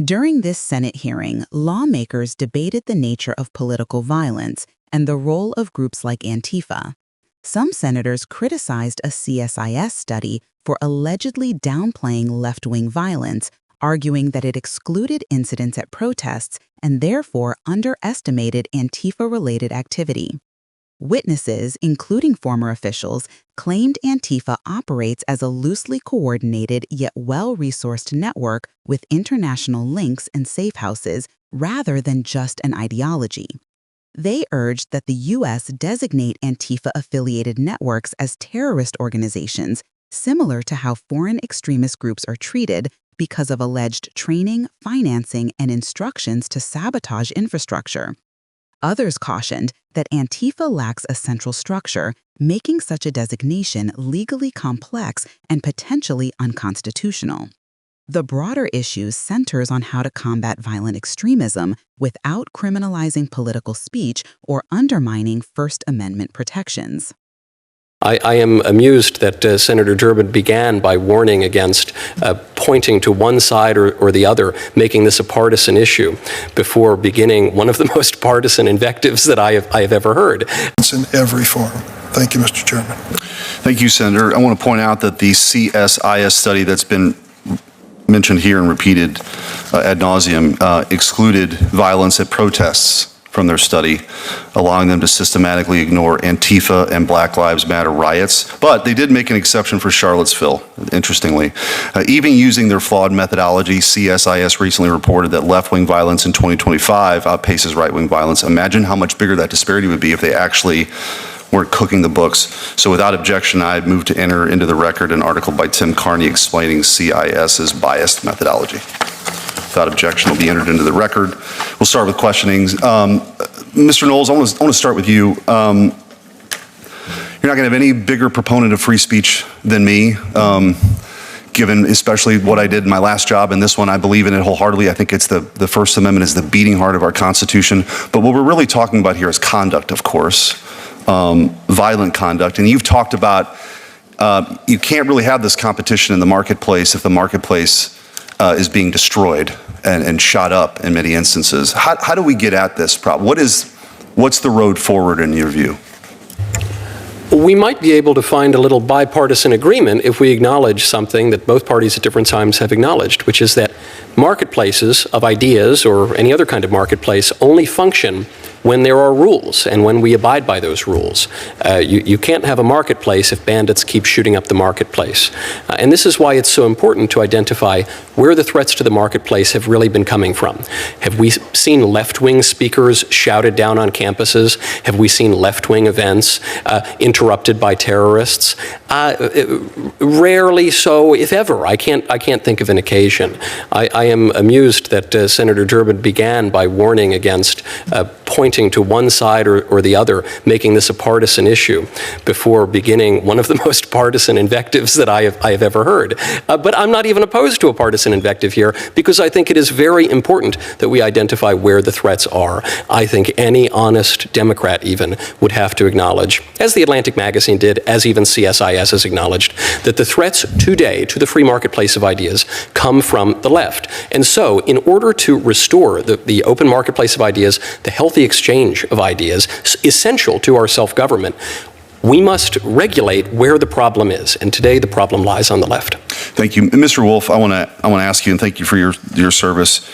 During this Senate hearing, lawmakers debated the nature of political violence and the role of groups like Antifa. Some senators criticized a CSIS study for allegedly downplaying left-wing violence, arguing that it excluded incidents at protests and therefore underestimated Antifa-related activity. Witnesses, including former officials, claimed Antifa operates as a loosely coordinated yet well-resourced network with international links and safe houses rather than just an ideology. They urged that the U.S. designate Antifa-affiliated networks as terrorist organizations, similar to how foreign extremist groups are treated because of alleged training, financing, and instructions to sabotage infrastructure. Others cautioned that Antifa lacks a central structure, making such a designation legally complex and potentially unconstitutional. The broader issue centers on how to combat violent extremism without criminalizing political speech or undermining First Amendment protections. I am amused that Senator Durbin began by warning against pointing to one side or the other, making this a partisan issue, before beginning one of the most partisan invectives that I have ever heard. It's in every form. Thank you, Mr. Chairman. Thank you, Senator. I want to point out that the CSIS study that's been mentioned here and repeated ad nauseum excluded violence at protests from their study, allowing them to systematically ignore Antifa and Black Lives Matter riots. But they did make an exception for Charlottesville, interestingly. Even using their flawed methodology, CSIS recently reported that left-wing violence in 2025 outpaces right-wing violence. Imagine how much bigger that disparity would be if they actually weren't cooking the books. So without objection, I move to enter into the record an article by Tim Carney explaining CIS's biased methodology. Without objection, will be entered into the record. We'll start with questionings. Mr. Knowles, I want to start with you. You're not going to have any bigger proponent of free speech than me, given especially what I did in my last job and this one. I believe in it wholeheartedly. I think it's the First Amendment is the beating heart of our Constitution. But what we're really talking about here is conduct, of course, violent conduct. And you've talked about you can't really have this competition in the marketplace if the marketplace is being destroyed and shot up in many instances. How do we get at this problem? What's the road forward in your view? We might be able to find a little bipartisan agreement if we acknowledge something that both parties at different times have acknowledged, which is that marketplaces of ideas or any other kind of marketplace only function when there are rules and when we abide by those rules. You can't have a marketplace if bandits keep shooting up the marketplace. And this is why it's so important to identify where the threats to the marketplace have really been coming from. Have we seen left-wing speakers shouted down on campuses? Have we seen left-wing events interrupted by terrorists? Rarely so, if ever. I can't think of an occasion. I am amused that Senator Durbin began by warning against pointing to one side or the other, making this a partisan issue, before beginning one of the most partisan invectives that I have ever heard. But I'm not even opposed to a partisan invective here, because I think it is very important that we identify where the threats are. I think any honest Democrat even would have to acknowledge, as the Atlantic magazine did, as even CSIS has acknowledged, that the threats today to the free marketplace of ideas come from the left. And so, in order to restore the open marketplace of ideas, the healthy exchange of ideas, essential to our self-government, we must regulate where the problem is. And today the problem lies on the left. Thank you. Mr. Wolf, I want to ask you, and thank you for your service.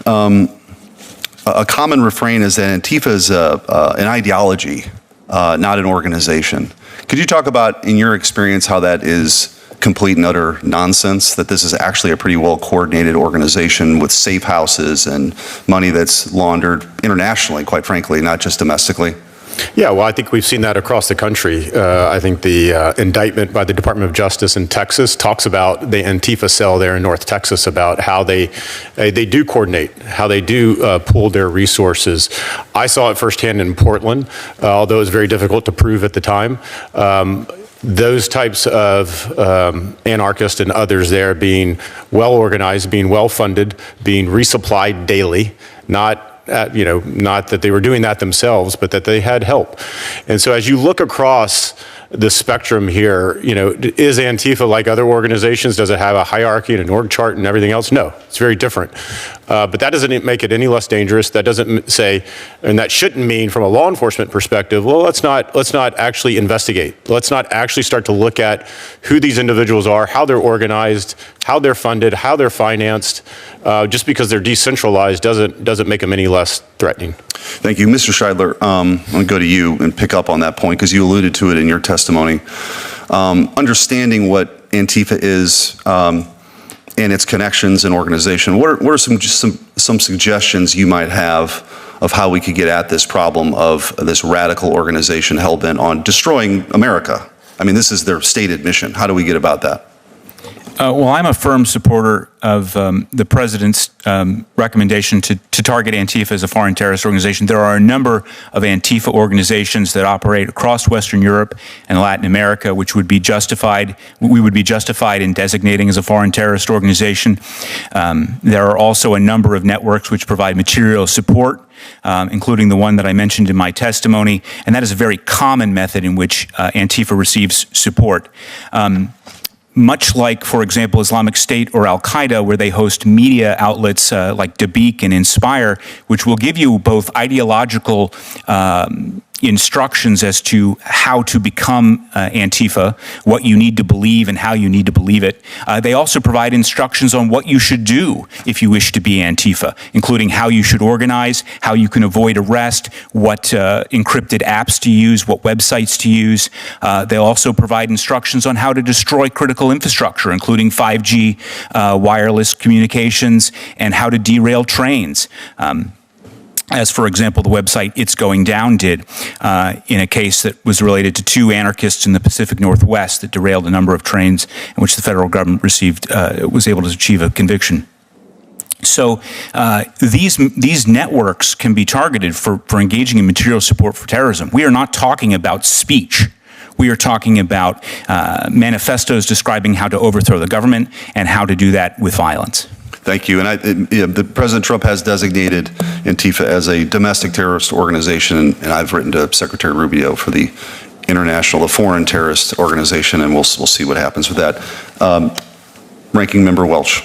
A common refrain is that Antifa is an ideology, not an organization. Could you talk about, in your experience, how that is complete and utter nonsense, that this is actually a pretty well-coordinated organization with safe houses and money that's laundered internationally, quite frankly, not just domestically? Yeah, well, I think we've seen that across the country. I think the indictment by the Department of Justice in Texas talks about the Antifa cell there in North Texas, about how they do coordinate, how they do pool their resources. I saw it firsthand in Portland, although it was very difficult to prove at the time. Those types of anarchists and others there being well organized, being well funded, being resupplied daily, not that they were doing that themselves, but that they had help. And so as you look across the spectrum here. Is Antifa like other organizations? Does it have a hierarchy and an org chart and everything else? No, it's very different. But that doesn't make it any less dangerous. That doesn't say, and that shouldn't mean from a law enforcement perspective, well, let's not actually investigate. Let's not actually start to look at who these individuals are, how they're organized, how they're funded, how they're financed. Just because they're decentralized doesn't make them any less threatening. Thank you. Mr. Scheidler, I'm going to go to you and pick up on that point because you alluded to it in your testimony. Understanding what Antifa is and its connections and organization, what are some suggestions you might have of how we could get at this problem of this radical organization hell-bent on destroying America? I mean, this is their stated mission. How do we get about that? Well, I'm a firm supporter of the president's recommendation to target Antifa as a foreign terrorist organization. There are a number of Antifa organizations that operate across Western Europe and Latin America, which would be justified. We would be justified in designating as a foreign terrorist organization. There are also a number of networks which provide material support, including the one that I mentioned in my testimony, and that is a very common method in which Antifa receives support. Much like, for example, Islamic State or Al-Qaeda, where they host media outlets like Dabiq and Inspire, which will give you both ideological instructions as to how to become Antifa, what you need to believe and how you need to believe it. They also provide instructions on what you should do if you wish to be Antifa, including how you should organize, how you can avoid arrest, what encrypted apps to use, what websites to use. They also provide instructions on how to destroy critical infrastructure, including 5G wireless communications, and how to derail trains. As, for example, the website It's Going Down did in a case that was related to two anarchists in the Pacific Northwest that derailed a number of trains in which the federal government was able to achieve a conviction. So these networks can be targeted for engaging in material support for terrorism. We are not talking about speech. We are talking about manifestos describing how to overthrow the government and how to do that with violence. Thank you. And President Trump has designated Antifa as a domestic terrorist organization, and I've written to Secretary Rubio for the foreign terrorist organization, and we'll see what happens with that. Ranking Member Welch.